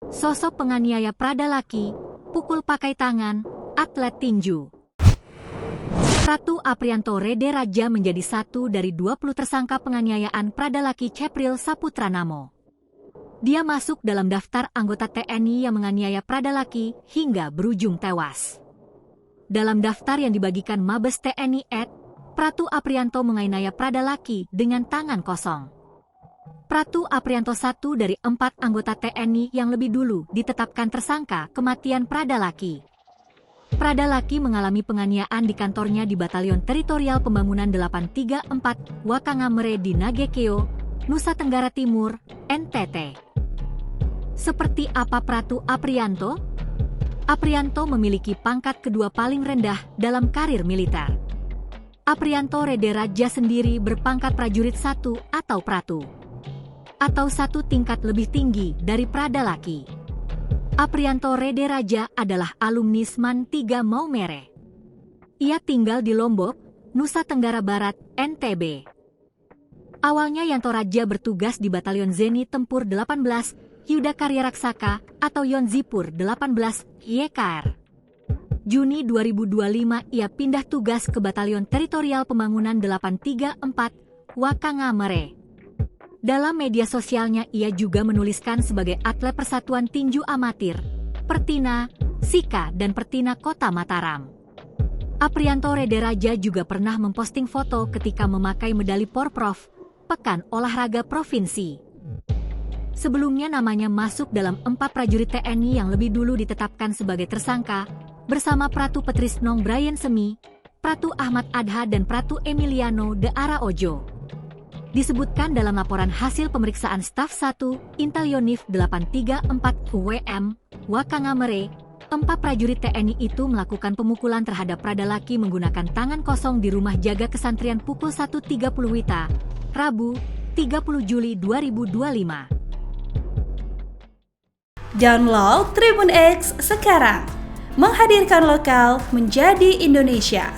Sosok penganiaya Prada laki, pukul pakai tangan, atlet tinju. Pratu Aprianto Rede Raja menjadi satu dari 20 tersangka penganiayaan Prada laki Cepril Saputranamo. Dia masuk dalam daftar anggota TNI yang menganiaya Prada laki hingga berujung tewas. Dalam daftar yang dibagikan Mabes TNI Pratu Aprianto menganiaya Prada laki dengan tangan kosong. Pratu Aprianto satu dari 4 anggota TNI yang lebih dulu ditetapkan tersangka kematian Prada laki. Prada laki mengalami penganiayaan di kantornya di Batalion Teritorial Pembangunan 834 Wakangamere di Nagekeo, Nusa Tenggara Timur, NTT. Seperti apa Pratu Aprianto? Aprianto memiliki pangkat kedua paling rendah dalam karir militer. Aprianto Rede Raja sendiri berpangkat prajurit 1 atau Pratu, atau 1 tingkat lebih tinggi dari Prada laki. Aprianto Rede Raja adalah alumnis MAN 3 Maumere. Ia tinggal di Lombok, Nusa Tenggara Barat, NTB. Awalnya Yanto Raja bertugas di Batalion Zeni Tempur 18 Yuda Karya Raksaka atau Yonzipur 18 YKR. Juni 2025 ia pindah tugas ke Batalion Teritorial Pembangunan 834 Wakangamere. Dalam media sosialnya ia juga menuliskan sebagai atlet Persatuan Tinju Amatir, Pertina, Sika dan Pertina Kota Mataram. Aprianto Rede Raja juga pernah memposting foto ketika memakai medali Porprov, Pekan Olahraga Provinsi. Sebelumnya namanya masuk dalam 4 prajurit TNI yang lebih dulu ditetapkan sebagai tersangka, bersama Pratu Petrisnong Brian Semi, Pratu Ahmad Adha dan Pratu Emiliano de Araojo. Disebutkan dalam laporan hasil pemeriksaan staf 1 Intel Yonif 834 UWM, Wakangamere, 4 prajurit TNI itu melakukan pemukulan terhadap Prada laki menggunakan tangan kosong di rumah jaga kesantrian pukul 1.30 WITA, Rabu, 30 Juli 2025. Download Tribun X sekarang, menghadirkan lokal menjadi Indonesia.